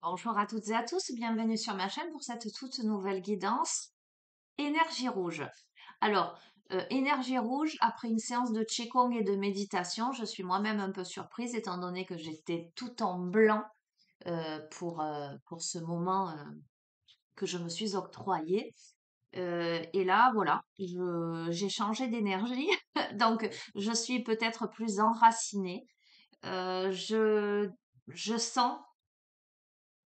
Bonjour à toutes et à tous, bienvenue sur ma chaîne pour cette toute nouvelle guidance énergie rouge. Alors, énergie rouge, après une séance de Qigong et de méditation, je suis moi-même un peu surprise étant donné que j'étais tout en blanc pour ce moment que je me suis octroyé. Et là, voilà, j'ai changé d'énergie, donc je suis peut-être plus enracinée. Euh, je, je sens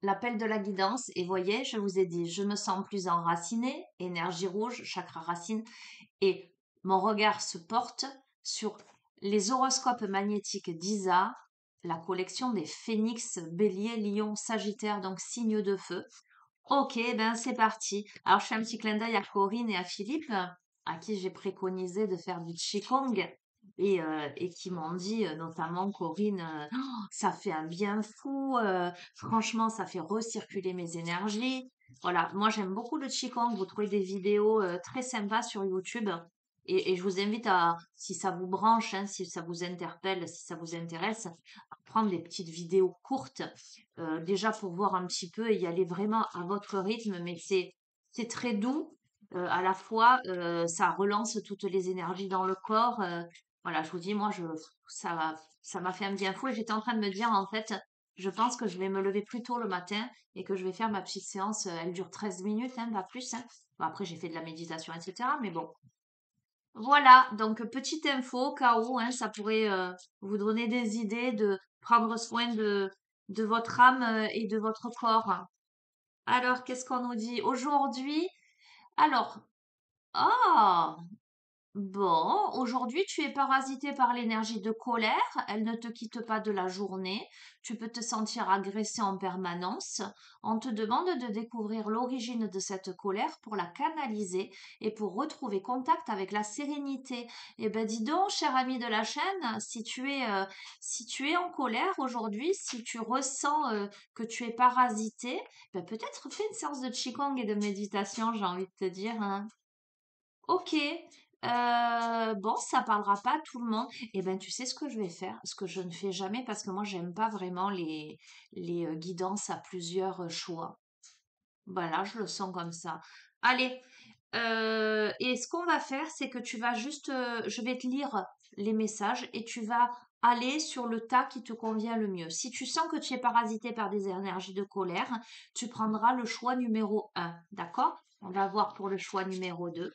l'appel de la guidance. Et voyez, je vous ai dit, je me sens plus enracinée, énergie rouge, chakra racine, et mon regard se porte sur les horoscopes magnétiques d'Isa, la collection des phénix, bélier, lion, sagittaire, donc signes de feu. Ok, ben c'est parti. Alors je fais un petit clin d'œil à Corinne et à Philippe, à qui j'ai préconisé de faire du Qigong et qui m'ont dit, notamment Corinne, oh, ça fait un bien fou, franchement ça fait recirculer mes énergies. Voilà, moi j'aime beaucoup le Qigong, vous trouvez des vidéos très sympas sur YouTube et je vous invite à, si ça vous branche, hein, si ça vous interpelle, si ça vous intéresse, à prendre des petites vidéos courtes déjà pour voir un petit peu et y aller vraiment à votre rythme, mais c'est très doux. À la fois, ça relance toutes les énergies dans le corps. Voilà, je vous dis, moi, ça m'a fait un bien fou et j'étais en train de me dire, en fait, je pense que je vais me lever plus tôt le matin et que je vais faire ma petite séance. Elle dure 13 minutes, hein, pas plus. Hein. Bon, après, j'ai fait de la méditation, etc. Mais bon, voilà. Donc, petite info, au cas où, hein, ça pourrait vous donner des idées de prendre soin de votre âme et de votre corps. Alors, qu'est-ce qu'on nous dit aujourd'hui? Alors, oh, bon, aujourd'hui, tu es parasité par l'énergie de colère. Elle ne te quitte pas de la journée. Tu peux te sentir agressé en permanence. On te demande de découvrir l'origine de cette colère pour la canaliser et pour retrouver contact avec la sérénité. Eh ben, dis donc, cher ami de la chaîne, si tu es en colère aujourd'hui, si tu ressens que tu es parasité, ben, peut-être fais une séance de Qigong et de méditation, j'ai envie de te dire, hein. Ok, bon, ça parlera pas à tout le monde. Eh ben, tu sais ce que je vais faire, ce que je ne fais jamais parce que moi, j'aime pas vraiment les guidances à plusieurs choix. Voilà, je le sens comme ça. Allez, et ce qu'on va faire, c'est que tu vas juste, je vais te lire les messages et tu vas aller sur le tas qui te convient le mieux. Si tu sens que tu es parasité par des énergies de colère, tu prendras le choix numéro un, d'accord? On va voir pour le choix numéro 2.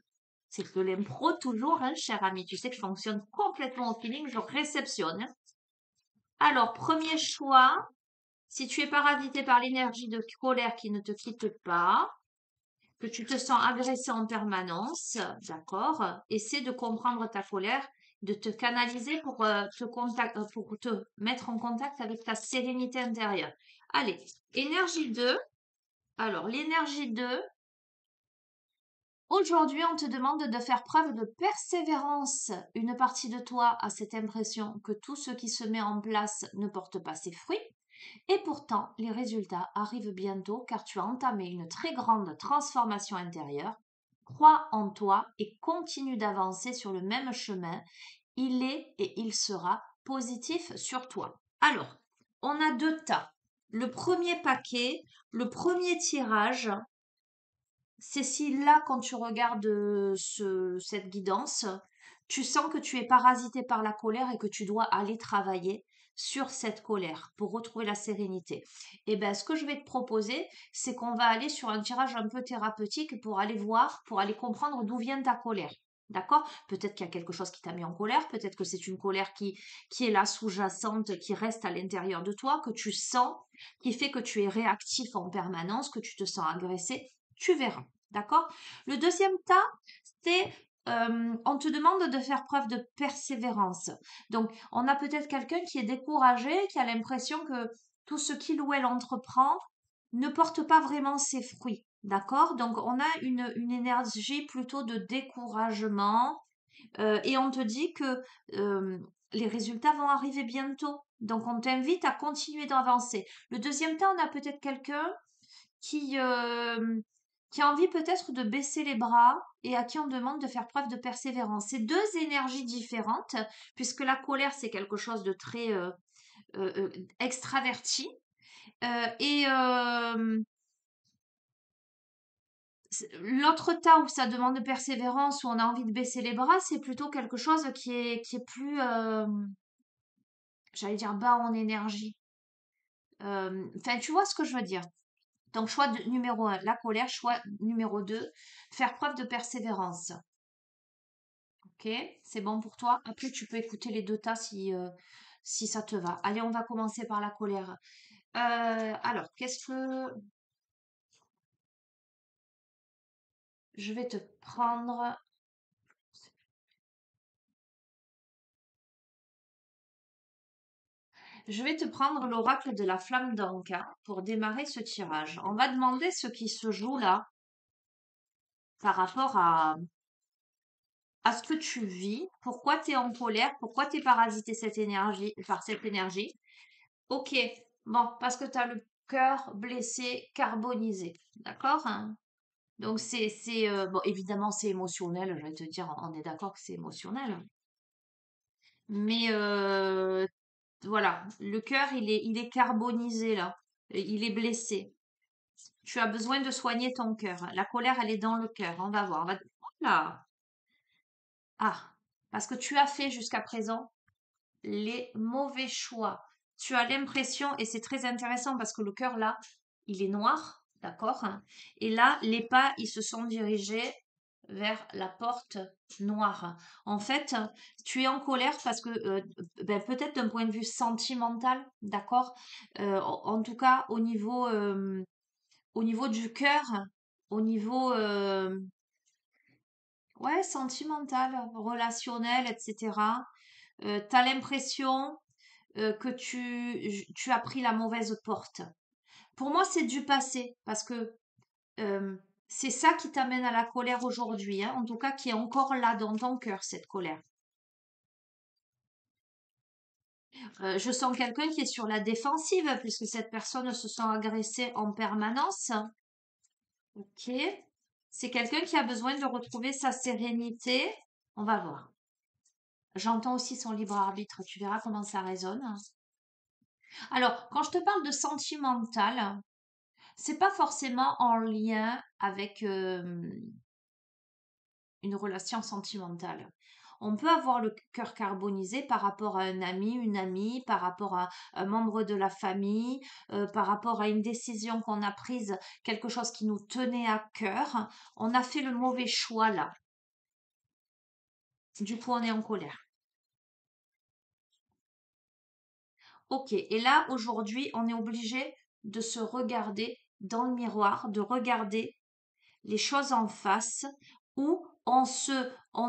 C'est de l'impro toujours, hein, cher ami. Tu sais que je fonctionne complètement au feeling, je réceptionne. Hein. Alors, premier choix, si tu es parasité par l'énergie de colère qui ne te quitte pas, que tu te sens agressé en permanence, d'accord, essaie de comprendre ta colère, de te canaliser pour te mettre en contact avec ta sérénité intérieure. Allez, énergie 2. Alors, l'énergie 2, aujourd'hui, on te demande de faire preuve de persévérance. Une partie de toi a cette impression que tout ce qui se met en place ne porte pas ses fruits. Et pourtant, les résultats arrivent bientôt car tu as entamé une très grande transformation intérieure. Crois en toi et continue d'avancer sur le même chemin. Il est et il sera positif sur toi. Alors, on a deux tas. Le premier paquet, le premier tirage, c'est si là, quand tu regardes cette guidance, tu sens que tu es parasité par la colère et que tu dois aller travailler sur cette colère pour retrouver la sérénité. Et bien, ce que je vais te proposer, c'est qu'on va aller sur un tirage un peu thérapeutique pour aller voir, pour aller comprendre d'où vient ta colère. D'accord? Peut-être qu'il y a quelque chose qui t'a mis en colère, peut-être que c'est une colère qui est là sous-jacente, qui reste à l'intérieur de toi, que tu sens, qui fait que tu es réactif en permanence, que tu te sens agressé. Tu verras. D'accord? Le deuxième tas, c'est on te demande de faire preuve de persévérance. Donc, on a peut-être quelqu'un qui est découragé, qui a l'impression que tout ce qu'il ou elle entreprend ne porte pas vraiment ses fruits. D'accord? Donc, on a une énergie plutôt de découragement et on te dit que les résultats vont arriver bientôt. Donc, on t'invite à continuer d'avancer. Le deuxième temps, on a peut-être quelqu'un qui, euh, qui a envie peut-être de baisser les bras et à qui on demande de faire preuve de persévérance. C'est deux énergies différentes, puisque la colère, c'est quelque chose de très extraverti. Et l'autre tas où ça demande de persévérance, où on a envie de baisser les bras, c'est plutôt quelque chose qui est plus, j'allais dire bas en énergie. Enfin, tu vois ce que je veux dire. Donc, numéro un, la colère. Choix numéro 2, faire preuve de persévérance. Ok, c'est bon pour toi. Après, tu peux écouter les deux tas si ça te va. Allez, on va commencer par la colère. Alors, qu'est-ce que je vais te prendre? Je vais te prendre l'oracle de la flamme d'Anka pour démarrer ce tirage. On va demander ce qui se joue là par rapport à ce que tu vis, pourquoi tu es en colère, pourquoi tu es parasité par cette énergie. Ok, bon, parce que tu as le cœur blessé, carbonisé. D'accord, hein? Donc bon, évidemment, c'est émotionnel, je vais te dire, on est d'accord que c'est émotionnel. Mais voilà, le cœur, il est carbonisé là. Il est blessé. Tu as besoin de soigner ton cœur. La colère, elle est dans le cœur. On va voir. Voilà. Ah, parce que tu as fait jusqu'à présent les mauvais choix. Tu as l'impression, et c'est très intéressant parce que le cœur là, il est noir, d'accord? Et là, les pas, ils se sont dirigés vers la porte noire. En fait, tu es en colère parce que, ben, peut-être d'un point de vue sentimental, d'accord? En tout cas, au niveau du cœur, au niveau, ouais, sentimental, relationnel, etc. Tu as l'impression que tu as pris la mauvaise porte. Pour moi, c'est du passé parce que euh, c'est ça qui t'amène à la colère aujourd'hui, hein, en tout cas qui est encore là dans ton cœur, cette colère. Je sens quelqu'un qui est sur la défensive puisque cette personne se sent agressée en permanence. Ok. C'est quelqu'un qui a besoin de retrouver sa sérénité. On va voir. J'entends aussi son libre arbitre. Tu verras comment ça résonne. Alors, quand je te parle de sentimental, c'est pas forcément en lien avec une relation sentimentale. On peut avoir le cœur carbonisé par rapport à un ami, une amie, par rapport à un membre de la famille, par rapport à une décision qu'on a prise, quelque chose qui nous tenait à cœur. On a fait le mauvais choix là. Du coup, on est en colère. Ok, et là, aujourd'hui, on est obligé de se regarder dans le miroir, de regarder les choses en face où on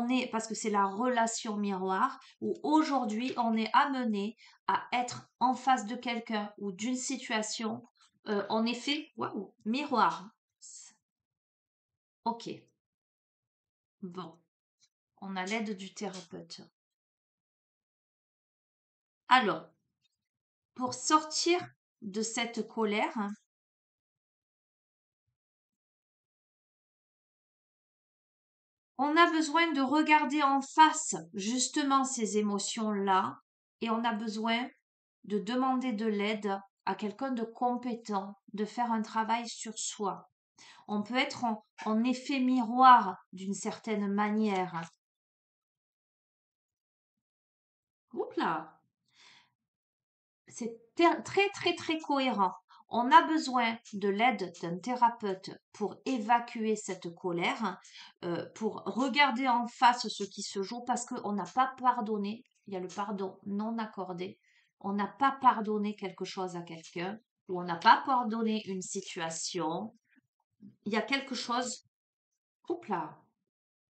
est, parce que c'est la relation miroir, où aujourd'hui on est amené à être en face de quelqu'un ou d'une situation, en effet, waouh, miroir. Ok, bon, on a l'aide du thérapeute. Alors, pour sortir de cette colère, on a besoin de regarder en face justement ces émotions-là et on a besoin de demander de l'aide à quelqu'un de compétent, de faire un travail sur soi. On peut être en effet miroir d'une certaine manière. Oups là, c'est très très très cohérent. On a besoin de l'aide d'un thérapeute pour évacuer cette colère, pour regarder en face ce qui se joue parce qu'on n'a pas pardonné. Il y a le pardon non accordé. On n'a pas pardonné quelque chose à quelqu'un ou on n'a pas pardonné une situation. Il y a quelque chose. Oups là.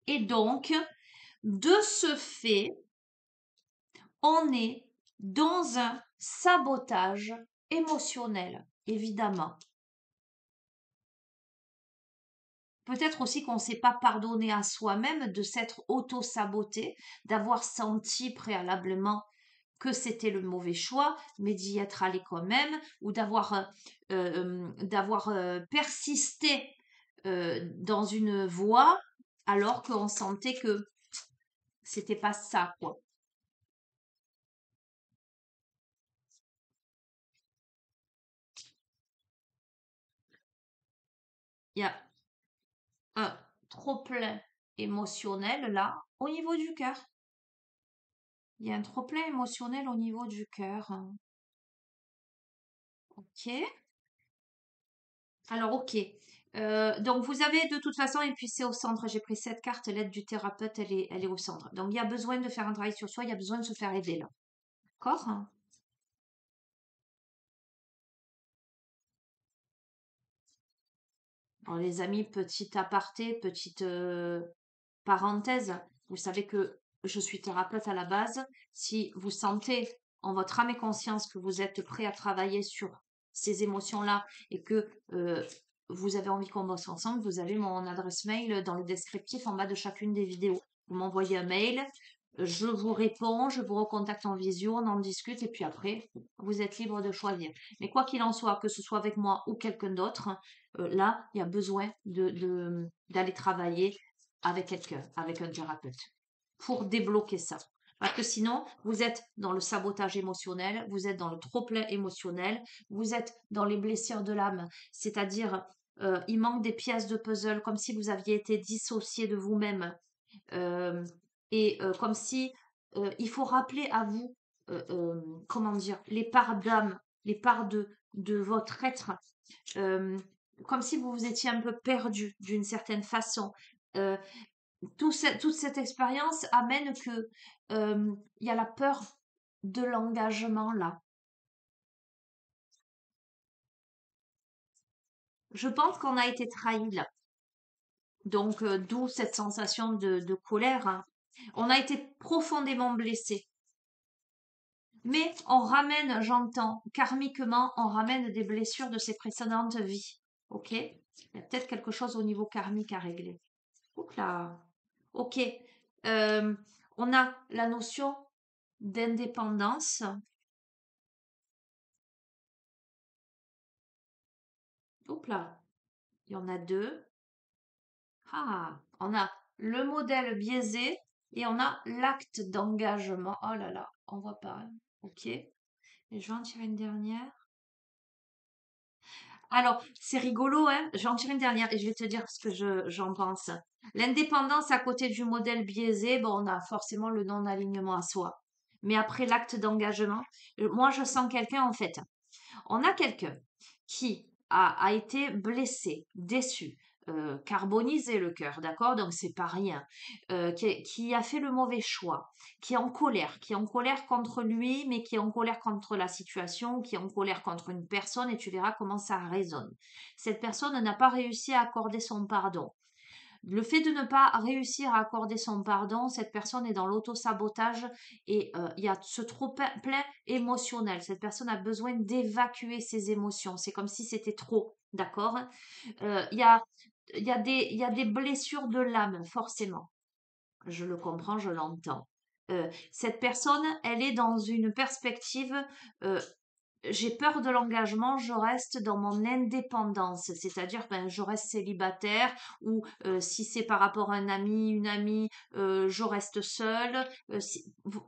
Et donc, de ce fait, on est dans un sabotage émotionnel, évidemment. Peut-être aussi qu'on ne s'est pas pardonné à soi-même de s'être auto-saboté, d'avoir senti préalablement que c'était le mauvais choix, mais d'y être allé quand même, ou d'avoir persisté dans une voie alors qu'on sentait que c'était pas ça, quoi. il y a un trop-plein émotionnel là, au niveau du cœur. Il y a un trop-plein émotionnel au niveau du cœur. Ok. Alors, ok. Donc, vous avez de toute façon, et puis c'est au centre. J'ai pris cette carte, l'aide du thérapeute, elle est au centre. Donc, il y a besoin de faire un travail sur soi, il y a besoin de se faire aider là. D'accord? Alors, les amis, petit aparté, petite parenthèse. Vous savez que je suis thérapeute à la base. Si vous sentez en votre âme et conscience que vous êtes prêt à travailler sur ces émotions-là et que vous avez envie qu'on bosse ensemble, vous avez mon adresse mail dans le descriptif en bas de chacune des vidéos. Vous m'envoyez un mail, je vous réponds, je vous recontacte en visio, on en discute et puis après, vous êtes libre de choisir. Mais quoi qu'il en soit, que ce soit avec moi ou quelqu'un d'autre, là, il y a besoin d'aller travailler avec quelqu'un, avec un thérapeute, pour débloquer ça. Parce que sinon, vous êtes dans le sabotage émotionnel, vous êtes dans le trop-plein émotionnel, vous êtes dans les blessures de l'âme, c'est-à-dire il manque des pièces de puzzle, comme si vous aviez été dissocié de vous-même, euh, comme si il faut rappeler à vous, comment dire, les parts d'âme, les parts de votre être, euh, comme si vous vous étiez un peu perdu d'une certaine façon. Euh, toute cette expérience amène que il y a la peur de l'engagement là. Je pense qu'on a été trahi là. Donc, d'où cette sensation de colère, hein. On a été profondément blessé. Mais on ramène, j'entends, karmiquement, on ramène des blessures de ses précédentes vies. Ok? Il y a peut-être quelque chose au niveau karmique à régler. Oups là. Ok. Euh, on a la notion d'indépendance. Oups là. Il y en a deux. Ah, on a le modèle biaisé et on a l'acte d'engagement. Oh là là, on voit pas, hein. Ok. Et je vais en tirer une dernière. Alors, c'est rigolo, hein. Je vais en tirer une dernière et je vais te dire ce que j'en pense. L'indépendance à côté du modèle biaisé, bon, on a forcément le non-alignement à soi. Mais après l'acte d'engagement, moi, je sens quelqu'un, en fait. On a quelqu'un qui a été blessé, déçu, carbonisé le cœur, d'accord? Donc c'est pas rien. Qui a fait le mauvais choix, qui est en colère contre lui, mais qui est en colère contre la situation, qui est en colère contre une personne, et tu verras comment ça résonne. Cette personne n'a pas réussi à accorder son pardon. Le fait de ne pas réussir à accorder son pardon, cette personne est dans l'auto-sabotage et il y a ce trop plein émotionnel. Cette personne a besoin d'évacuer ses émotions. C'est comme si c'était trop, d'accord? Il y a, il y a des blessures de l'âme, forcément. Je le comprends, je l'entends. Cette personne, elle est dans une perspective euh, j'ai peur de l'engagement, je reste dans mon indépendance, c'est-à-dire ben, je reste célibataire ou si c'est par rapport à un ami, une amie, je reste seule.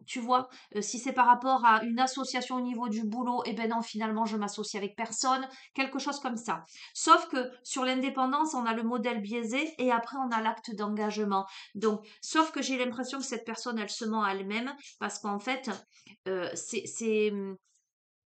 Tu vois, si c'est par rapport à une association au niveau du boulot, et ben non, finalement, je m'associe avec personne, quelque chose comme ça. Sauf que sur l'indépendance, on a le modèle biaisé et après, on a l'acte d'engagement. Donc, sauf que j'ai l'impression que cette personne, elle se ment à elle-même parce qu'en fait,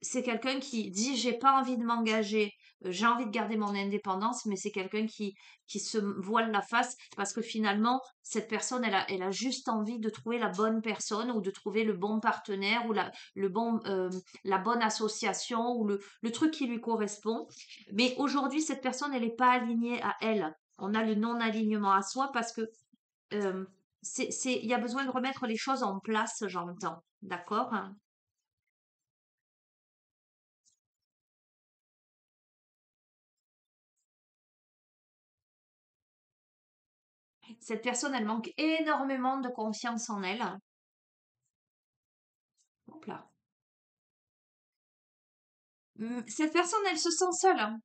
c'est quelqu'un qui dit j'ai pas envie de m'engager, j'ai envie de garder mon indépendance, mais c'est quelqu'un qui se voile la face parce que finalement, cette personne, elle a juste envie de trouver la bonne personne ou de trouver le bon partenaire ou la bonne association ou le truc qui lui correspond. Mais aujourd'hui, cette personne, elle n'est pas alignée à elle. On a le non-alignement à soi parce que euh, il y a besoin de remettre les choses en place, j'entends. D'accord? Cette personne, elle manque énormément de confiance en elle. Hop là. Cette personne, elle se sent seule, hein.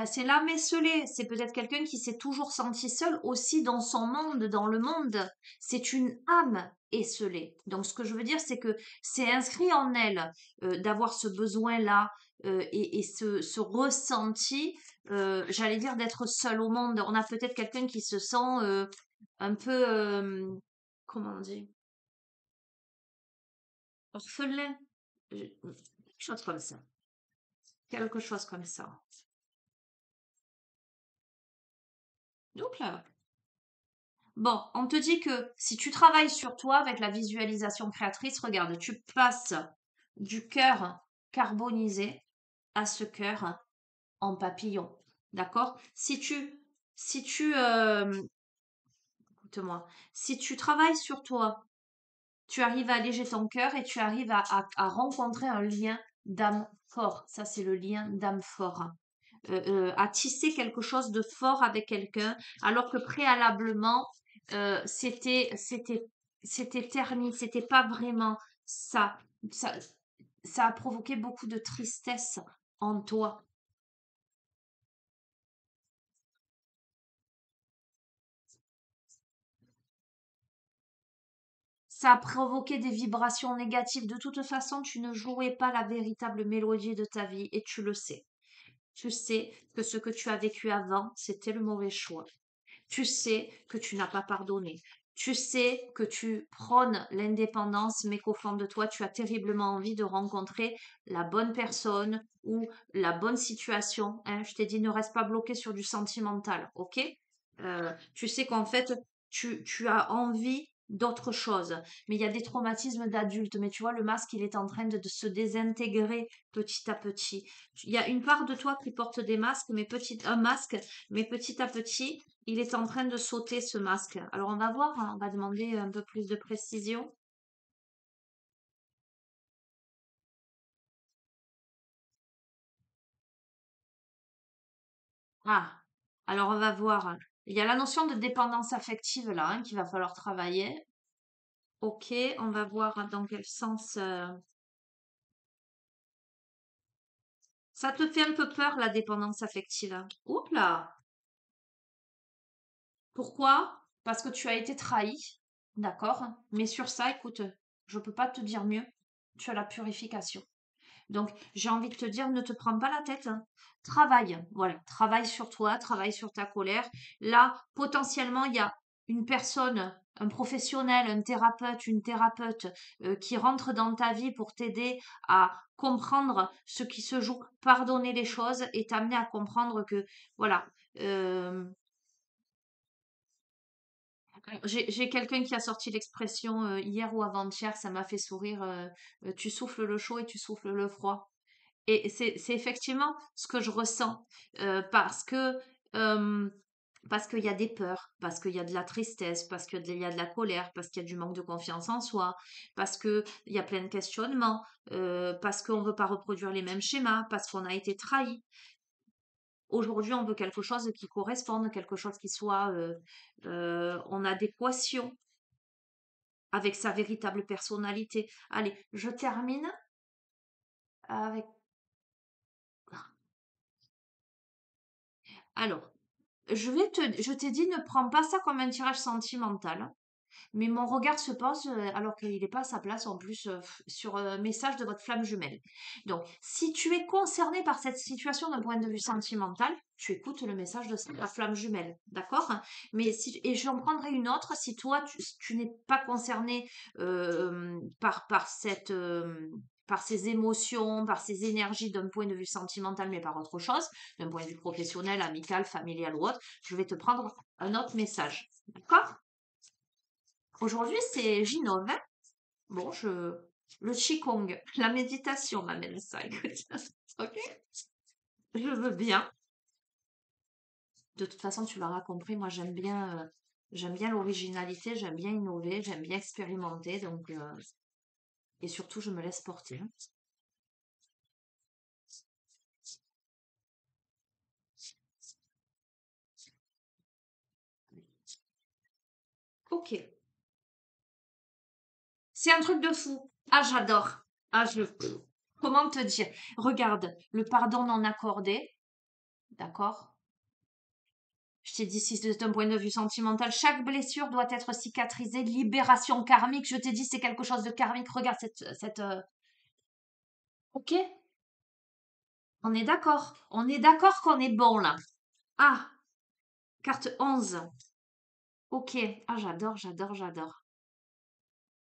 C'est l'âme esselée. C'est peut-être quelqu'un qui s'est toujours senti seul aussi dans son monde, dans le monde. C'est une âme esselée. Donc, ce que je veux dire, c'est que c'est inscrit en elle d'avoir ce besoin-là, et ce ressenti, j'allais dire d'être seul au monde. On a peut-être quelqu'un qui se sent un peu, comment on dit, orphelin, quelque chose comme ça. Quelque chose comme ça. Donc là, bon, on te dit que si tu travailles sur toi avec la visualisation créatrice, regarde, tu passes du cœur carbonisé à ce cœur en papillon. D'accord? Si tu, écoute-moi, si tu travailles sur toi, tu arrives à alléger ton cœur et tu arrives à rencontrer un lien d'âme fort. Ça, c'est le lien d'âme fort. À tisser quelque chose de fort avec quelqu'un, alors que préalablement, c'était terni, c'était pas vraiment ça. Ça, ça a provoqué beaucoup de tristesse en toi. Ça a provoqué des vibrations négatives. De toute façon, tu ne jouais pas la véritable mélodie de ta vie et tu le sais. Tu sais que ce que tu as vécu avant, c'était le mauvais choix. Tu sais que tu n'as pas pardonné. Tu sais que tu prônes l'indépendance, mais qu'au fond de toi, tu as terriblement envie de rencontrer la bonne personne ou la bonne situation. Hein. Je t'ai dit, ne reste pas bloqué sur du sentimental, ok? Tu sais qu'en fait, tu as envie d'autre chose. Mais il y a des traumatismes d'adultes. Mais tu vois, le masque, il est en train de se désintégrer petit à petit. Il y a une part de toi qui porte des masques, un masque, mais petit à petit, il est en train de sauter ce masque. Alors on va voir, hein, on va demander un peu plus de précision. Ah, alors on va voir. Il y a la notion de dépendance affective là, hein, qu'il va falloir travailler. Ok, on va voir dans quel sens. Ça te fait un peu peur la dépendance affective. Oups là! Pourquoi? Parce que tu as été trahi, d'accord? Mais sur ça, écoute, je peux pas te dire mieux. Tu as la purification. Donc, j'ai envie de te dire, ne te prends pas la tête, hein. Travaille, voilà, travaille sur toi, travaille sur ta colère. Là, potentiellement, il y a une personne, un professionnel, un thérapeute, une thérapeute qui rentre dans ta vie pour t'aider à comprendre ce qui se joue, pardonner les choses et t'amener à comprendre que, voilà, euh, j'ai quelqu'un qui a sorti l'expression hier ou avant-hier, ça m'a fait sourire, tu souffles le chaud et tu souffles le froid. Et c'est effectivement ce que je ressens euh, parce qu'il y a des peurs, parce qu'il y a de la tristesse, parce qu'il y a de la colère, parce qu'il y a du manque de confiance en soi, parce qu'il y a plein de questionnements, parce qu'on ne veut pas reproduire les mêmes schémas, parce qu'on a été trahi. Aujourd'hui, on veut quelque chose qui corresponde, quelque chose qui soit en adéquation avec sa véritable personnalité. Allez, je termine avec... Alors, je t'ai dit, ne prends pas ça comme un tirage sentimental, hein, mais mon regard se pose, alors qu'il n'est pas à sa place en plus, sur un message de votre flamme jumelle. Donc, si tu es concerné par cette situation d'un point de vue sentimental, tu écoutes le message de ta flamme jumelle, d'accord? Mais et j'en prendrai une autre si toi, tu n'es pas concerné par par ces émotions, par ces énergies d'un point de vue sentimental, mais par autre chose, d'un point de vue professionnel, amical, familial ou autre, je vais te prendre un autre message. D'accord? Aujourd'hui, c'est J9, hein. Bon, le Qigong, la méditation m'amène ça, écoute. Ok? Je veux bien. De toute façon, tu l'auras compris, moi j'aime bien l'originalité, j'aime bien innover, j'aime bien expérimenter, donc et surtout je me laisse porter, hein. Ok. C'est un truc de fou. Ah, j'adore. Ah, comment te dire? Regarde, le pardon non accordé, d'accord? Je t'ai dit, si c'est un point de vue sentimental, chaque blessure doit être cicatrisée, libération karmique. Je t'ai dit, c'est quelque chose de karmique. Regarde cette, ok? On est d'accord. On est d'accord qu'on est bon là. Ah, carte 11. Ok. Ah, j'adore, j'adore, j'adore.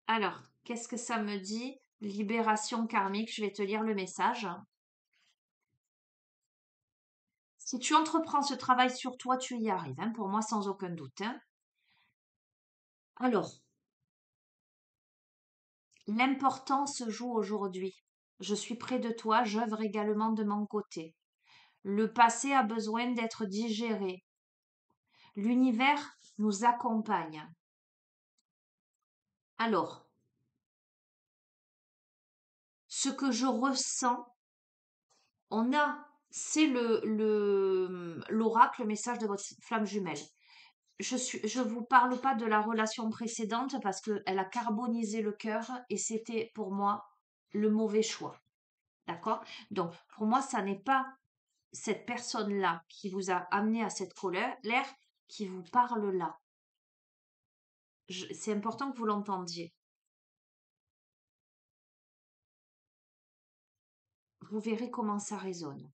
Alors, qu'est-ce que ça me dit? Libération karmique. Je vais te lire le message. Si tu entreprends ce travail sur toi, tu y arrives, hein, pour moi, sans aucun doute, hein. Alors, l'important se joue aujourd'hui. Je suis près de toi, j'œuvre également de mon côté. Le passé a besoin d'être digéré. L'univers nous accompagne. Alors, ce que je ressens, c'est l'oracle, le message de votre flamme jumelle. Je vous parle pas de la relation précédente parce qu'elle a carbonisé le cœur et c'était pour moi le mauvais choix. D'accord? Donc, pour moi, ça n'est pas cette personne-là qui vous a amené à cette colère, l'air qui vous parle là. C'est important que vous l'entendiez. Vous verrez comment ça résonne.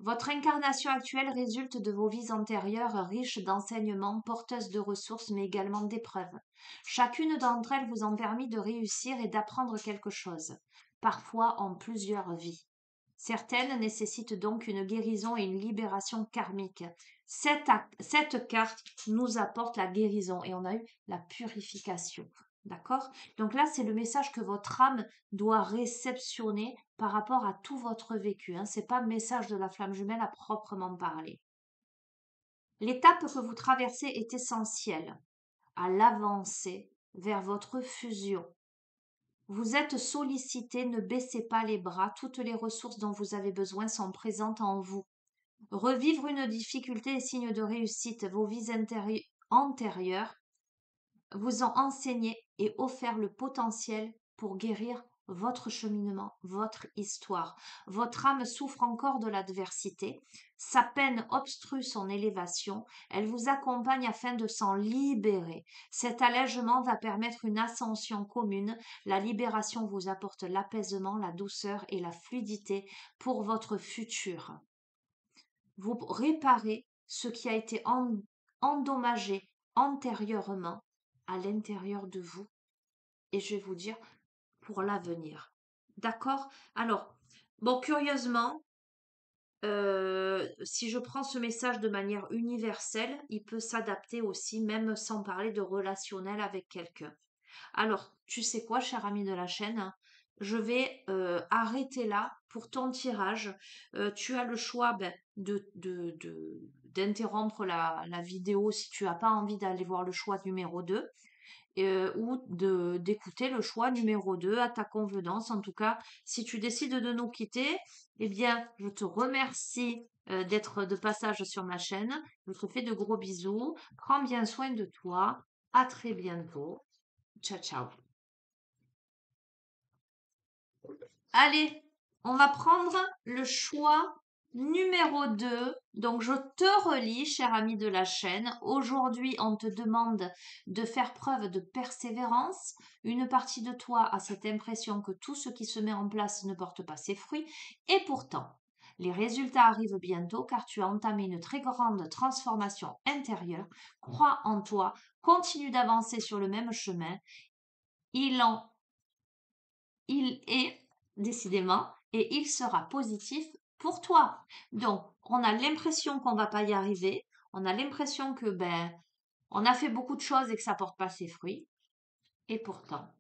Votre incarnation actuelle résulte de vos vies antérieures riches d'enseignements, porteuses de ressources, mais également d'épreuves. Chacune d'entre elles vous ont permis de réussir et d'apprendre quelque chose, parfois en plusieurs vies. Certaines nécessitent donc une guérison et une libération karmique. Cette carte nous apporte la guérison et on a eu la purification. D'accord? Donc là, c'est le message que votre âme doit réceptionner par rapport à tout votre vécu. Hein. Ce n'est pas le message de la flamme jumelle à proprement parler. L'étape que vous traversez est essentielle à l'avancée vers votre fusion. Vous êtes sollicité, ne baissez pas les bras, toutes les ressources dont vous avez besoin sont présentes en vous. Revivre une difficulté est signe de réussite. Vos vies antérieures vous ont enseigné et offert le potentiel pour guérir votre cheminement, votre histoire. Votre âme souffre encore de l'adversité. Sa peine obstrue son élévation. Elle vous accompagne afin de s'en libérer. Cet allègement va permettre une ascension commune. La libération vous apporte l'apaisement, la douceur et la fluidité pour votre futur. Vous réparez ce qui a été endommagé antérieurement à l'intérieur de vous et je vais vous dire pour l'avenir. D'accord? Alors, bon, curieusement, si je prends ce message de manière universelle, il peut s'adapter aussi, même sans parler de relationnel avec quelqu'un. Alors, tu sais quoi, cher ami de la chaîne, je vais arrêter là pour ton tirage. Tu as le choix d'interrompre la vidéo si tu n'as pas envie d'aller voir le choix numéro 2 ou d'écouter le choix numéro 2 à ta convenance. En tout cas, si tu décides de nous quitter, eh bien, je te remercie d'être de passage sur ma chaîne. Je te fais de gros bisous. Prends bien soin de toi. À très bientôt. Ciao, ciao. Allez, on va prendre le choix numéro 2. Donc, je te relis, cher ami de la chaîne. Aujourd'hui, on te demande de faire preuve de persévérance. Une partie de toi a cette impression que tout ce qui se met en place ne porte pas ses fruits. Et pourtant, les résultats arrivent bientôt car tu as entamé une très grande transformation intérieure. Crois en toi, continue d'avancer sur le même chemin. Il en il est décidément et il sera positif pour toi. Donc, on a l'impression qu'on va pas y arriver, on a l'impression que on a fait beaucoup de choses et que ça porte pas ses fruits. Et pourtant.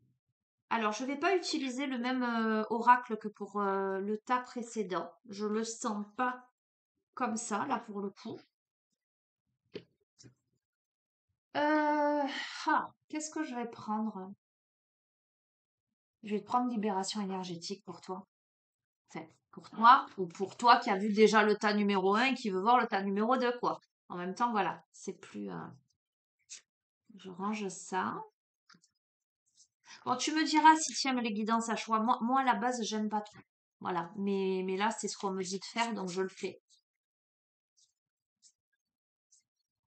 Alors, je vais pas utiliser le même oracle que pour le tas précédent. Je le sens pas comme ça, là, pour le coup. Qu'est-ce que je vais prendre? Je vais prendre libération énergétique pour toi. Enfin, pour toi, ou pour toi qui a vu déjà le tas numéro 1 et qui veut voir le tas numéro 2, quoi. En même temps, voilà, c'est plus... je range ça. Bon, tu me diras si tu aimes les guidances à choix. Moi à la base, j'aime pas tout. Voilà, mais là, c'est ce qu'on me dit de faire, donc je le fais.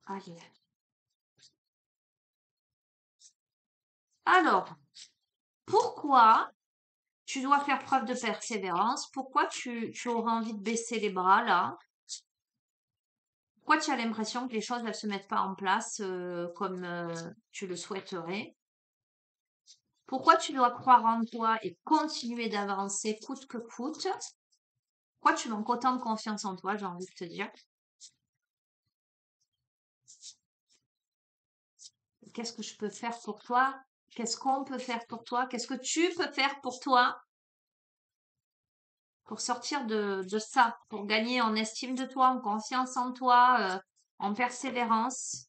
Allez. Alors, pourquoi Tu dois faire preuve de persévérance. Pourquoi tu auras envie de baisser les bras là? Pourquoi tu as l'impression que les choses ne se mettent pas en place comme tu le souhaiterais? Pourquoi tu dois croire en toi et continuer d'avancer coûte que coûte? Pourquoi tu manques autant de confiance en toi, j'ai envie de te dire? Qu'est-ce que je peux faire pour toi? Qu'est-ce qu'on peut faire pour toi? Qu'est-ce que tu peux faire pour toi pour sortir de ça, pour gagner en estime de toi, en confiance en toi, en persévérance?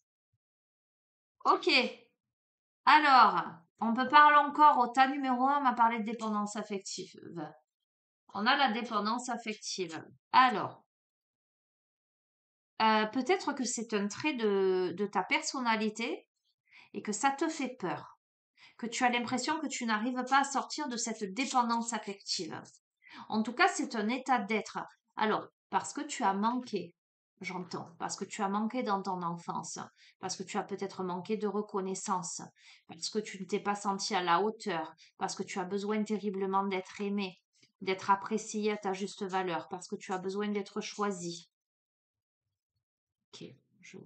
Ok. Alors, on peut parler encore au tas numéro un, on m'a parlé de dépendance affective. On a la dépendance affective. Alors, peut-être que c'est un trait de ta personnalité et que ça te fait peur, que tu as l'impression que tu n'arrives pas à sortir de cette dépendance affective. En tout cas, c'est un état d'être. Alors, parce que tu as manqué, j'entends, parce que tu as manqué dans ton enfance, parce que tu as peut-être manqué de reconnaissance, parce que tu ne t'es pas senti à la hauteur, parce que tu as besoin terriblement d'être aimé, d'être apprécié à ta juste valeur, parce que tu as besoin d'être choisi. Ok, je...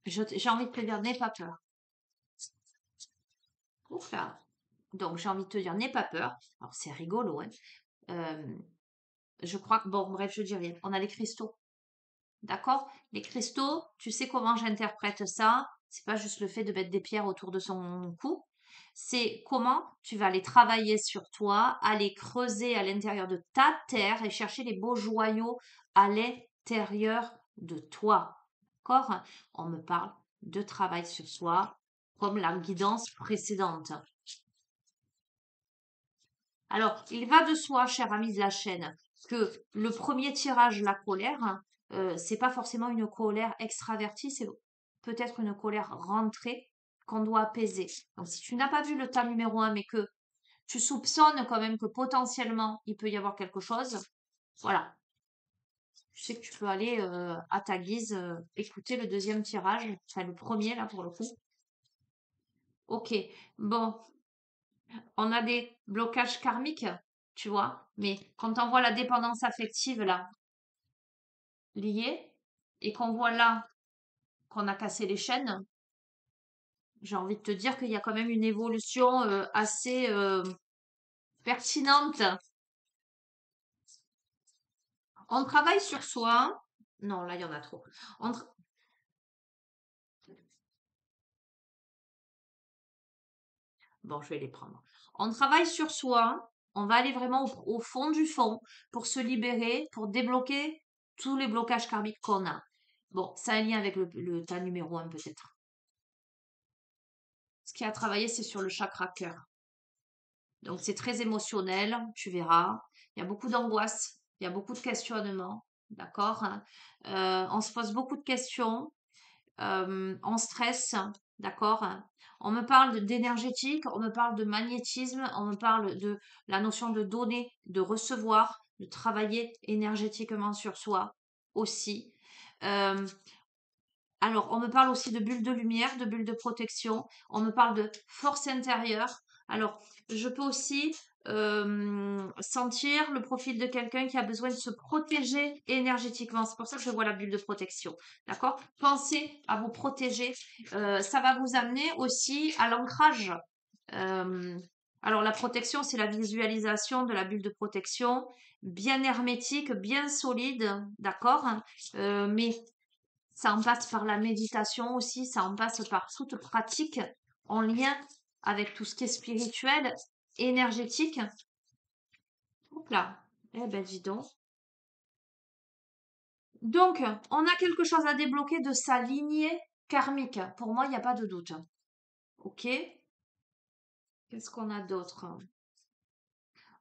j'ai envie de te dire, n'aie pas peur. Ouf là. Donc, j'ai envie de te dire, n'aie pas peur. Alors, c'est rigolo, hein. Euh, je crois que, bon, bref, je dis rien. On a les cristaux. D'accord? Les cristaux, tu sais comment j'interprète ça? C'est pas juste le fait de mettre des pierres autour de son cou. C'est comment tu vas aller travailler sur toi, aller creuser à l'intérieur de ta terre et chercher les beaux joyaux à l'intérieur de toi. D'accord? On me parle de travail sur soi comme la guidance précédente. Alors, il va de soi, cher ami de la chaîne, que le premier tirage, la colère, c'est pas forcément une colère extravertie, c'est peut-être une colère rentrée qu'on doit apaiser. Donc, si tu n'as pas vu le tas numéro un, mais que tu soupçonnes quand même que potentiellement il peut y avoir quelque chose, voilà. Tu sais que tu peux aller à ta guise écouter le deuxième tirage, enfin le premier là pour le coup. Ok, bon, on a des blocages karmiques, tu vois, mais quand on voit la dépendance affective là liée et qu'on voit là qu'on a cassé les chaînes, j'ai envie de te dire qu'il y a quand même une évolution assez pertinente. On travaille sur soi. Non, là, il y en a trop. On tra- Bon, je vais les prendre. On travaille sur soi. On va aller vraiment au fond du fond pour se libérer, pour débloquer tous les blocages karmiques qu'on a. Bon, ça a un lien avec le tas numéro un peut-être. Ce qui a travaillé, c'est sur le chakra cœur. Donc, c'est très émotionnel, tu verras. Il y a beaucoup d'angoisse, il y a beaucoup de questionnements, d'accord? On se pose beaucoup de questions, on stresse, d'accord? On me parle d'énergétique, on me parle de magnétisme, on me parle de la notion de donner, de recevoir, de travailler énergétiquement sur soi aussi. Euh, alors, on me parle aussi de bulles de lumière, de bulles de protection. On me parle de force intérieure. Alors, je peux aussi sentir le profil de quelqu'un qui a besoin de se protéger énergétiquement. C'est pour ça que je vois la bulle de protection. D'accord? Pensez à vous protéger. Ça va vous amener aussi à l'ancrage. Euh, alors, la protection, c'est la visualisation de la bulle de protection, bien hermétique, bien solide. D'accord? Mais ça en passe par la méditation aussi, ça en passe par toute pratique en lien avec tout ce qui est spirituel, énergétique. Hop là. Eh ben, dis donc. Donc, on a quelque chose à débloquer de sa lignée karmique. Pour moi, il n'y a pas de doute. Ok? Qu'est-ce qu'on a d'autre?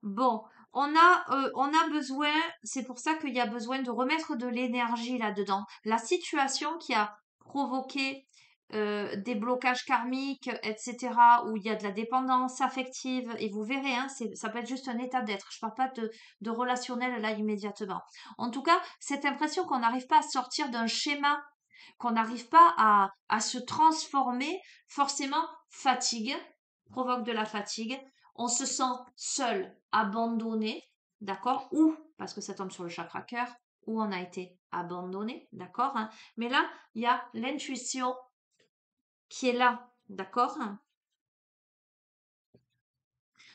Bon, on a besoin, c'est pour ça qu'il y a besoin de remettre de l'énergie là-dedans. La situation qui a provoqué des blocages karmiques, etc., où il y a de la dépendance affective, et vous verrez, hein, ça peut être juste un état d'être. Je parle pas de relationnel là immédiatement. En tout cas, cette impression qu'on n'arrive pas à sortir d'un schéma qu'on n'arrive pas à se transformer, forcément, fatigue, provoque de la fatigue. On se sent seul, abandonné, d'accord? Ou, parce que ça tombe sur le chakra cœur, où on a été abandonné, d'accord? Hein. Mais là, il y a l'intuition qui est là, d'accord?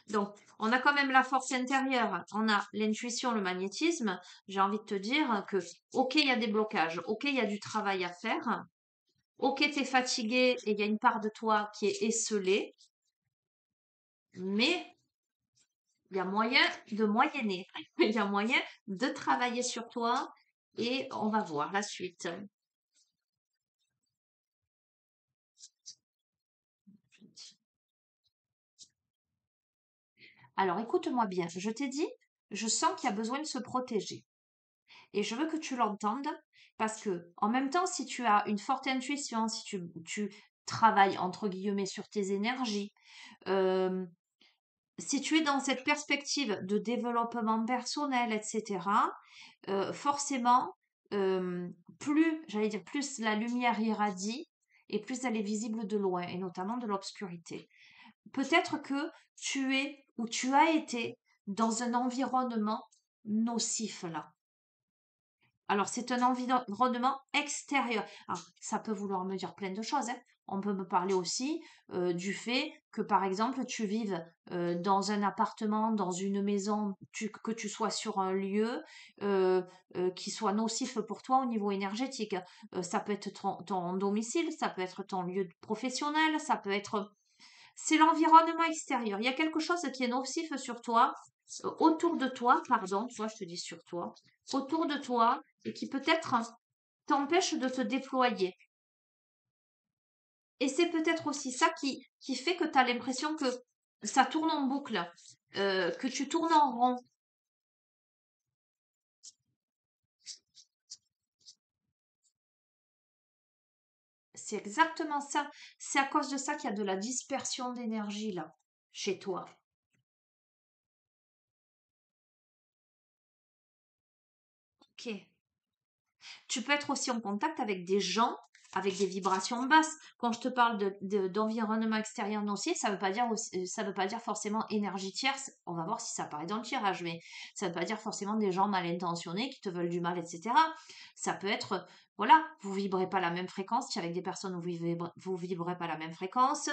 Donc, on a quand même la force intérieure, on a l'intuition, le magnétisme. J'ai envie de te dire que, ok, il y a des blocages, ok, il y a du travail à faire, ok, tu es fatigué et il y a une part de toi qui est esselée, mais il y a moyen de moyenner, il y a moyen de travailler sur toi et on va voir la suite. Alors, écoute-moi bien, je t'ai dit, je sens qu'il y a besoin de se protéger. Et je veux que tu l'entendes parce que, en même temps, si tu as une forte intuition, si tu travailles entre guillemets sur tes énergies, euh, si tu es dans cette perspective de développement personnel, etc., forcément, euh, plus, j'allais dire, plus la lumière irradie et plus elle est visible de loin, et notamment de l'obscurité. Peut-être que tu es ou tu as été dans un environnement nocif là. Alors, c'est un environnement extérieur. Alors, ça peut vouloir me dire plein de choses, hein. On peut me parler aussi du fait que, par exemple, tu vives dans un appartement, dans une maison, que tu sois sur un lieu euh, qui soit nocif pour toi au niveau énergétique. Ça peut être ton domicile, ça peut être ton lieu professionnel, ça peut être... C'est l'environnement extérieur. Il y a quelque chose qui est nocif sur toi, autour de toi, pardon, toi je te dis sur toi, autour de toi, et qui peut-être t'empêche de te déployer. Et c'est peut-être aussi ça qui fait que tu as l'impression que ça tourne en boucle, que tu tournes en rond. C'est exactement ça. C'est à cause de ça qu'il y a de la dispersion d'énergie là, chez toi. Ok. Tu peux être aussi en contact avec des gens avec des vibrations basses. Quand je te parle d'environnement extérieur nocif, ça veut pas dire ça veut pas dire forcément énergie tierce. On va voir si ça apparaît dans le tirage, mais ça veut pas dire forcément des gens mal intentionnés qui te veulent du mal, etc. Ça peut être, voilà, vous vibrez pas la même fréquence. Tu es avec des personnes où vous vibrez pas la même fréquence.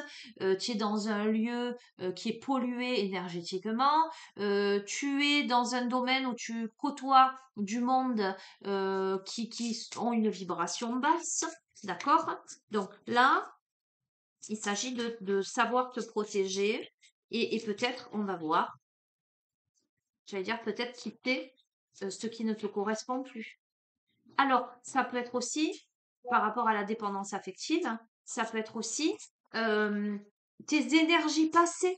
Tu es dans un lieu qui est pollué énergétiquement. Tu es dans un domaine où tu côtoies du monde qui ont une vibration basse, d'accord? Donc là, il s'agit de savoir te protéger et peut-être, on va voir, j'allais dire peut-être quitter ce qui ne te correspond plus. Alors, ça peut être aussi, par rapport à la dépendance affective, ça peut être aussi euh, tes énergies passées.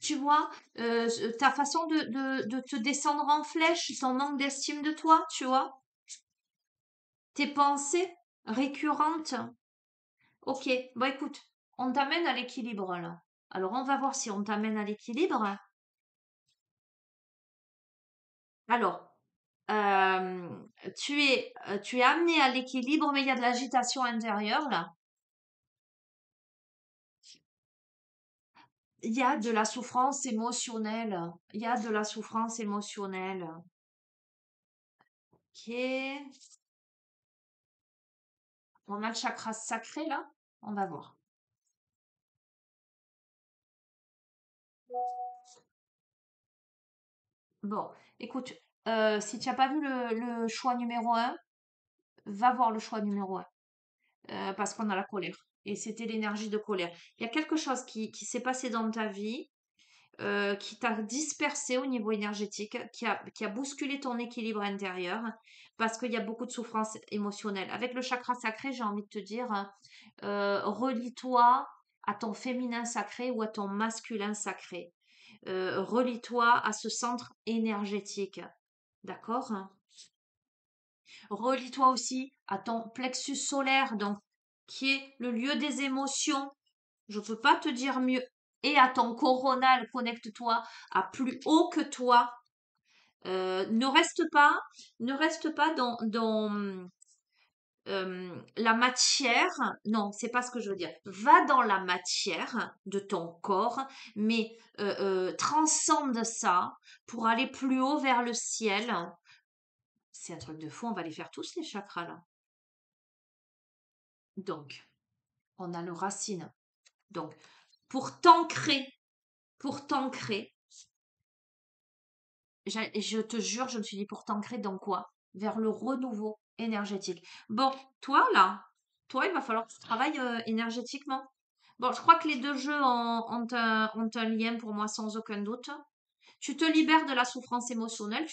Tu vois, ta façon de te descendre en flèche, ton manque d'estime de toi, tu vois, tes pensées récurrentes. Ok, bon écoute, on t'amène à l'équilibre là. Alors on va voir si on t'amène à l'équilibre. Alors, tu es amené à l'équilibre, mais il y a de l'agitation intérieure là. Il y a de la souffrance émotionnelle. Il y a de la souffrance émotionnelle. Ok. On a le chakra sacré là. On va voir. Bon, écoute, si tu n'as pas vu le choix numéro un, va voir le choix numéro un. Parce qu'on a la colère. Et c'était l'énergie de colère. Il y a quelque chose qui s'est passé dans ta vie, qui t'a dispersé au niveau énergétique, qui a bousculé ton équilibre intérieur, parce qu'il y a beaucoup de souffrance émotionnelle. Avec le chakra sacré, j'ai envie de te dire, hein, relie-toi à ton féminin sacré ou à ton masculin sacré. Relie-toi à ce centre énergétique. D'accord? Relie-toi aussi à ton plexus solaire, donc qui est le lieu des émotions. Je ne peux pas te dire mieux. Et à ton coronal, connecte-toi à plus haut que toi. Ne reste pas dans la matière, non, c'est pas ce que je veux dire. Va dans la matière de ton corps, mais transcende ça pour aller plus haut vers le ciel. C'est un truc de fou, on va les faire tous les chakras là. Donc, on a le racine. Donc, pour t'ancrer, pour t'ancrer, je te jure, je me suis dit pour t'ancrer dans quoi? Vers le renouveau énergétique. Bon, toi là, toi, il va falloir que tu travailles énergétiquement. Bon, je crois que les deux jeux ont un lien pour moi sans aucun doute. Tu te libères de la souffrance émotionnelle,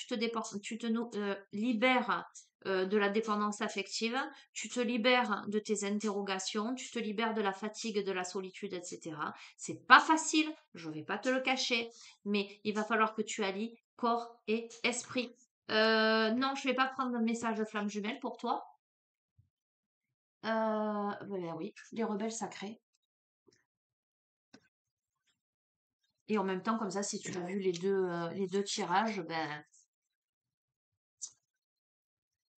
libères de la dépendance affective, tu te libères de tes interrogations, tu te libères de la fatigue, de la solitude, etc. C'est pas facile, je vais pas te le cacher, mais il va falloir que tu allies corps et esprit. Non, je vais pas prendre un message de flamme jumelle pour toi. Ben oui, les rebelles sacrés. Et en même temps, comme ça, si tu as vu les deux tirages, ben,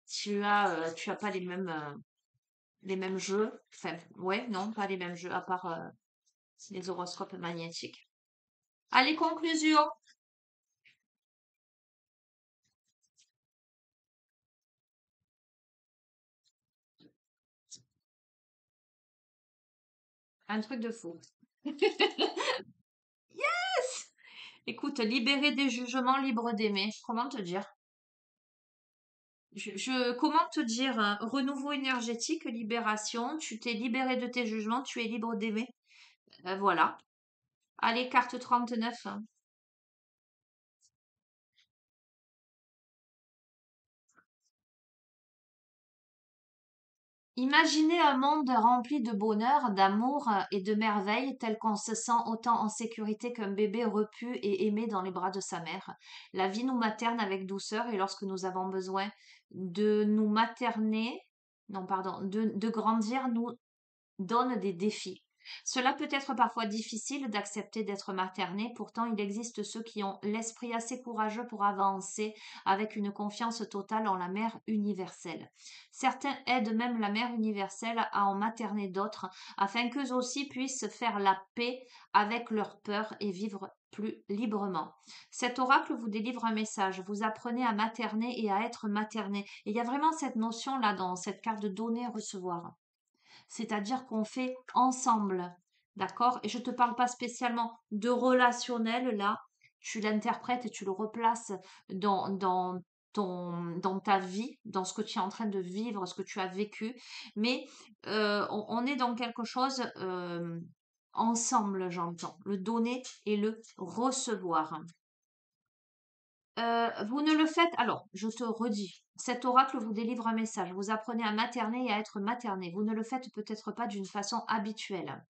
tu as pas les mêmes jeux. Enfin, ouais, non, pas les mêmes jeux, à part les horoscopes magnétiques. Allez, conclusion. Un truc de fou. Yes! Écoute, libérer des jugements, libre d'aimer. Comment te dire? Comment te dire? Renouveau énergétique, libération. Tu t'es libéré de tes jugements, tu es libre d'aimer. Voilà. Allez, carte 39. Imaginez un monde rempli de bonheur, d'amour et de merveilles, tel qu'on se sent autant en sécurité qu'un bébé repu et aimé dans les bras de sa mère. La vie nous materne avec douceur et lorsque nous avons besoin de nous materner, non, pardon, de grandir, nous donne des défis. Cela peut être parfois difficile d'accepter d'être materné, pourtant il existe ceux qui ont l'esprit assez courageux pour avancer avec une confiance totale en la mère universelle. Certains aident même la mère universelle à en materner d'autres, afin qu'eux aussi puissent faire la paix avec leur peur et vivre plus librement. Cet oracle vous délivre un message, vous apprenez à materner et à être materné. Et il y a vraiment cette notion-là dans cette carte de donner-recevoir, c'est-à-dire qu'on fait ensemble, d'accord? Et je ne te parle pas spécialement de relationnel, là, tu l'interprètes et tu le replaces dans ta vie, dans ce que tu es en train de vivre, ce que tu as vécu, mais on est dans quelque chose ensemble, j'entends, le donner et le recevoir. Vous ne le faites, alors, je te redis, cet oracle vous délivre un message. Vous apprenez à materner et à être materné. Vous ne le faites peut-être pas d'une façon habituelle.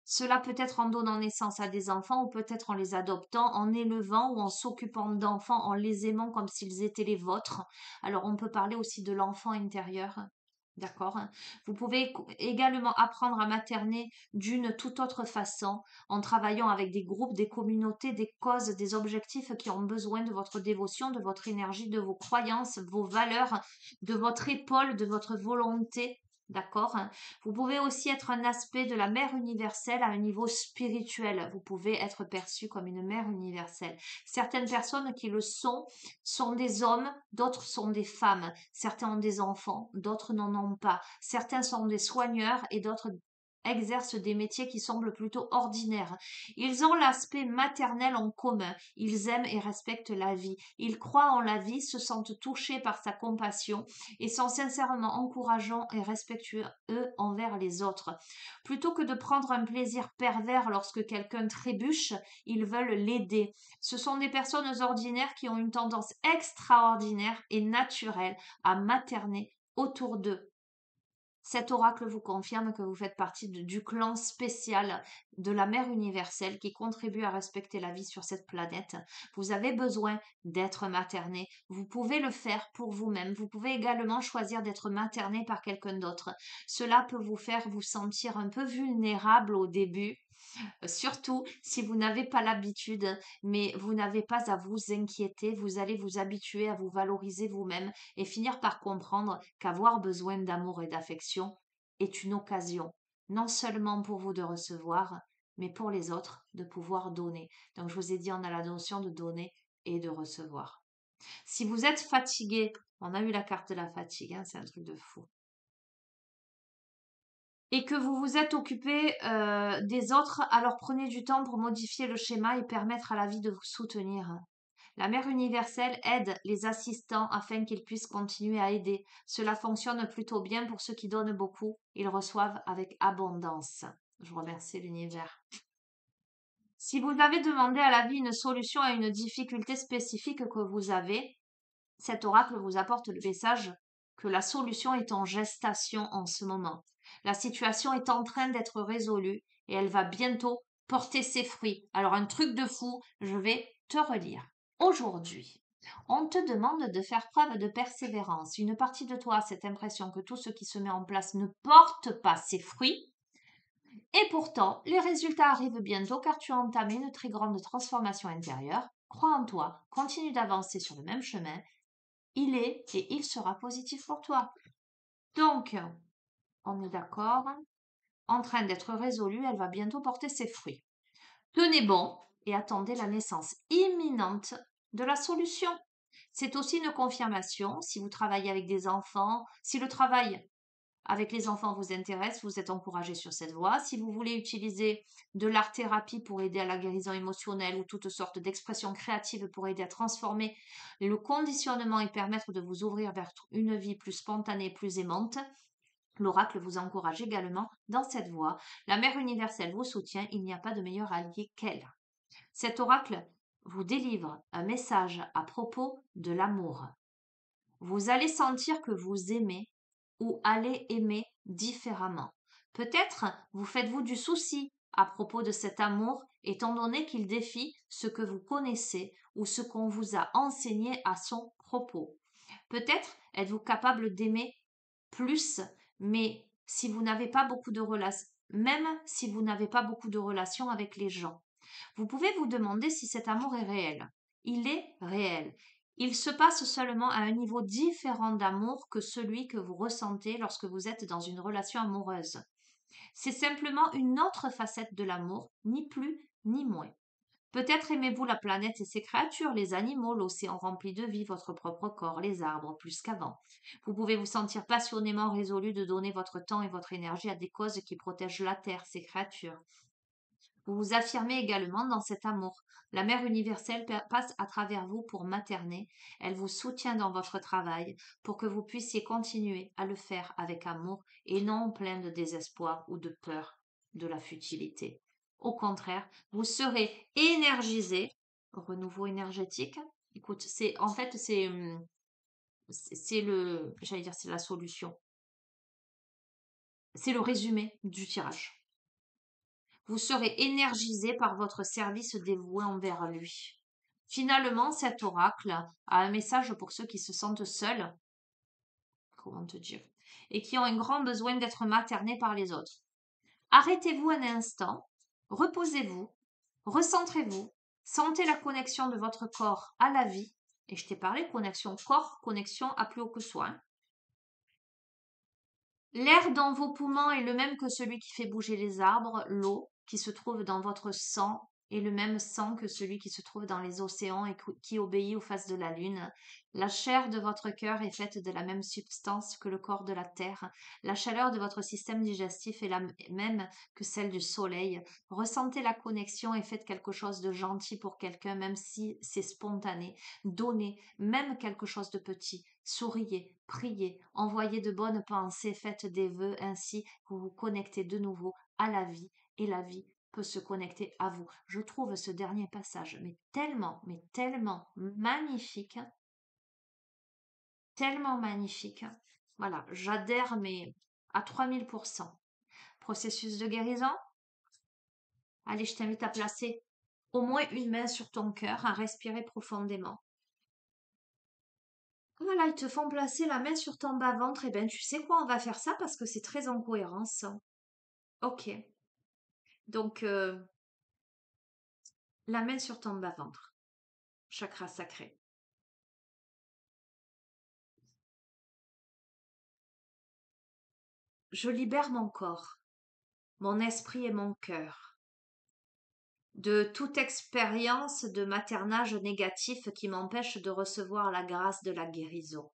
Cela peut être en donnant naissance à des enfants ou peut-être en les adoptant, en élevant ou en s'occupant d'enfants, en les aimant comme s'ils étaient les vôtres. Alors, on peut parler aussi de l'enfant intérieur. D'accord? Vous pouvez également apprendre à materner d'une toute autre façon en travaillant avec des groupes, des communautés, des causes, des objectifs qui ont besoin de votre dévotion, de votre énergie, de vos croyances, vos valeurs, de votre épaule, de votre volonté. D'accord? Vous pouvez aussi être un aspect de la mère universelle à un niveau spirituel. Vous pouvez être perçu comme une mère universelle. Certaines personnes qui le sont des hommes, d'autres sont des femmes. Certains ont des enfants, d'autres n'en ont pas. Certains sont des soigneurs et d'autres exercent des métiers qui semblent plutôt ordinaires. Ils ont l'aspect maternel en commun. Ils aiment et respectent la vie. Ils croient en la vie, se sentent touchés par sa compassion et sont sincèrement encourageants et respectueux envers les autres. Plutôt que de prendre un plaisir pervers lorsque quelqu'un trébuche, ils veulent l'aider. Ce sont des personnes ordinaires qui ont une tendance extraordinaire et naturelle à materner autour d'eux. Cet oracle vous confirme que vous faites partie du clan spécial de la mère universelle qui contribue à respecter la vie sur cette planète. Vous avez besoin d'être materné. Vous pouvez le faire pour vous-même. Vous pouvez également choisir d'être materné par quelqu'un d'autre. Cela peut vous faire vous sentir un peu vulnérable au début, Surtout si vous n'avez pas l'habitude, mais vous n'avez pas à vous inquiéter, vous allez vous habituer à vous valoriser vous-même et finir par comprendre qu'avoir besoin d'amour et d'affection est une occasion, non seulement pour vous de recevoir, mais pour les autres de pouvoir donner. Donc je vous ai dit, on a la notion de donner et de recevoir. Si vous êtes fatigué, on a eu la carte de la fatigue, hein, c'est un truc de fou. Et que vous vous êtes occupé des autres, alors prenez du temps pour modifier le schéma et permettre à la vie de vous soutenir. La mère universelle aide les assistants afin qu'ils puissent continuer à aider. Cela fonctionne plutôt bien pour ceux qui donnent beaucoup. Ils reçoivent avec abondance. Je remercie l'univers. Si vous avez demandé à la vie une solution à une difficulté spécifique que vous avez, cet oracle vous apporte le message que la solution est en gestation en ce moment. La situation est en train d'être résolue et elle va bientôt porter ses fruits. Alors un truc de fou, je vais te relire. Aujourd'hui, on te demande de faire preuve de persévérance. Une partie de toi a cette impression que tout ce qui se met en place ne porte pas ses fruits. Et pourtant, les résultats arrivent bientôt car tu as entamé une très grande transformation intérieure. Crois en toi, continue d'avancer sur le même chemin, il est et il sera positif pour toi. Donc, on est d'accord, en train d'être résolue, elle va bientôt porter ses fruits. Tenez bon et attendez la naissance imminente de la solution. C'est aussi une confirmation si vous travaillez avec des enfants, si le travail avec les enfants vous intéresse, vous êtes encouragé sur cette voie. Si vous voulez utiliser de l'art-thérapie pour aider à la guérison émotionnelle ou toutes sortes d'expressions créatives pour aider à transformer le conditionnement et permettre de vous ouvrir vers une vie plus spontanée, plus aimante, l'oracle vous encourage également dans cette voie. La mère universelle vous soutient, il n'y a pas de meilleur allié qu'elle. Cet oracle vous délivre un message à propos de l'amour. Vous allez sentir que vous aimez ou allez aimer différemment. Peut-être vous faites-vous du souci à propos de cet amour, étant donné qu'il défie ce que vous connaissez ou ce qu'on vous a enseigné à son propos. Peut-être êtes-vous capable d'aimer plus, mais si vous n'avez pas beaucoup de relations, même si vous n'avez pas beaucoup de relations avec les gens, vous pouvez vous demander si cet amour est réel. Il est réel. Il se passe seulement à un niveau différent d'amour que celui que vous ressentez lorsque vous êtes dans une relation amoureuse. C'est simplement une autre facette de l'amour, ni plus ni moins. Peut-être aimez-vous la planète et ses créatures, les animaux, l'océan rempli de vie, votre propre corps, les arbres, plus qu'avant. Vous pouvez vous sentir passionnément résolu de donner votre temps et votre énergie à des causes qui protègent la Terre, ses créatures. Vous vous affirmez également dans cet amour. La mère universelle passe à travers vous pour materner. Elle vous soutient dans votre travail pour que vous puissiez continuer à le faire avec amour et non plein de désespoir ou de peur de la futilité. Au contraire, vous serez énergisé, renouveau énergétique. Écoute, c'est en fait c'est le, j'allais dire c'est la solution. C'est le résumé du tirage. Vous serez énergisé par votre service dévoué envers lui. Finalement, cet oracle a un message pour ceux qui se sentent seuls, comment te dire, et qui ont un grand besoin d'être maternés par les autres. Arrêtez-vous un instant, reposez-vous, recentrez-vous, sentez la connexion de votre corps à la vie, et je t'ai parlé connexion corps, connexion à plus haut que soi. L'air dans vos poumons est le même que celui qui fait bouger les arbres, l'eau qui se trouve dans votre sang est le même sang que celui qui se trouve dans les océans et qui obéit aux phases de la lune. La chair de votre cœur est faite de la même substance que le corps de la terre. La chaleur de votre système digestif est la même que celle du soleil. Ressentez la connexion et faites quelque chose de gentil pour quelqu'un, même si c'est spontané. Donnez même quelque chose de petit. Souriez, priez, envoyez de bonnes pensées, faites des vœux, ainsi vous vous connectez de nouveau à la vie et la vie peut se connecter à vous. Je trouve ce dernier passage mais tellement magnifique, tellement magnifique. Voilà, j'adhère mais à 3000%. Processus de guérison. Allez, je t'invite à placer au moins une main sur ton cœur, à respirer profondément. Voilà, ils te font placer la main sur ton bas-ventre. Eh bien, tu sais quoi, on va faire ça parce que c'est très en cohérence. Ok. Donc, la main sur ton bas-ventre, chakra sacré. Je libère mon corps, mon esprit et mon cœur de toute expérience de maternage négatif qui m'empêche de recevoir la grâce de la guérison,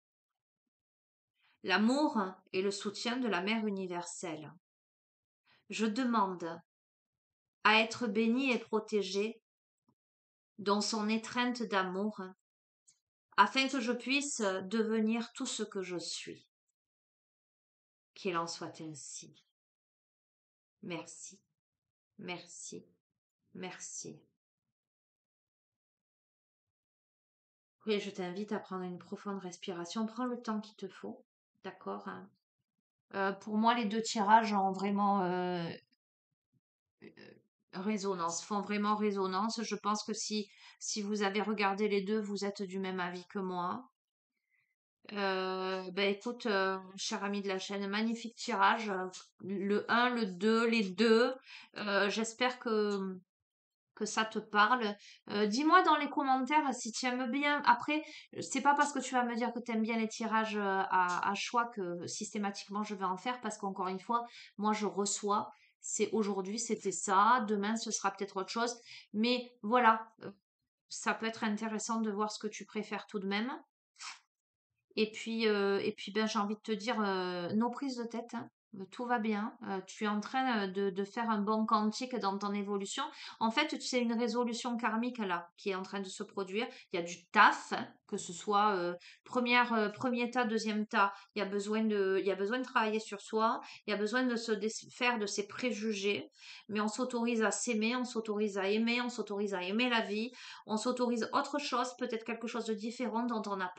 l'amour et le soutien de la Mère universelle. Je demande à être bénie et protégée dans son étreinte d'amour, afin que je puisse devenir tout ce que je suis. Qu'il en soit ainsi. Merci, merci, merci. Oui, je t'invite à prendre une profonde respiration. Prends le temps qu'il te faut. D'accord, hein. Pour moi, les deux tirages ont vraiment résonance, font vraiment résonance. Je pense que si vous avez regardé les deux, vous êtes du même avis que moi. Ben écoute, cher ami de la chaîne, magnifique tirage. Le un, le 2, les deux. J'espère que ça te parle. Dis-moi dans les commentaires si tu aimes bien. Après, c'est pas parce que tu vas me dire que tu aimes bien les tirages à choix que systématiquement je vais en faire, parce qu'encore une fois, moi je reçois. C'est aujourd'hui, c'était ça. Demain, ce sera peut-être autre chose. Mais voilà, ça peut être intéressant de voir ce que tu préfères tout de même. Et puis ben, j'ai envie de te dire, nos prises de tête, hein. Tout va bien. Tu es en train de faire un bon quantique dans ton évolution. En fait, c'est une résolution karmique là qui est en train de se produire. Il y a du taf, hein, que ce soit premier tas, deuxième tas. Il y a besoin de travailler sur soi. Il y a besoin de se défaire de ses préjugés. Mais on s'autorise à s'aimer, on s'autorise à aimer, on s'autorise à aimer la vie. On s'autorise autre chose, peut-être quelque chose de différent dont on n'a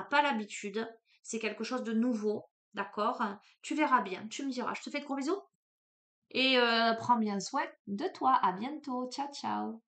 pas l'habitude. C'est quelque chose de nouveau, d'accord? Tu verras bien, tu me diras. Je te fais de gros bisous et prends bien soin de toi. À bientôt. Ciao, ciao.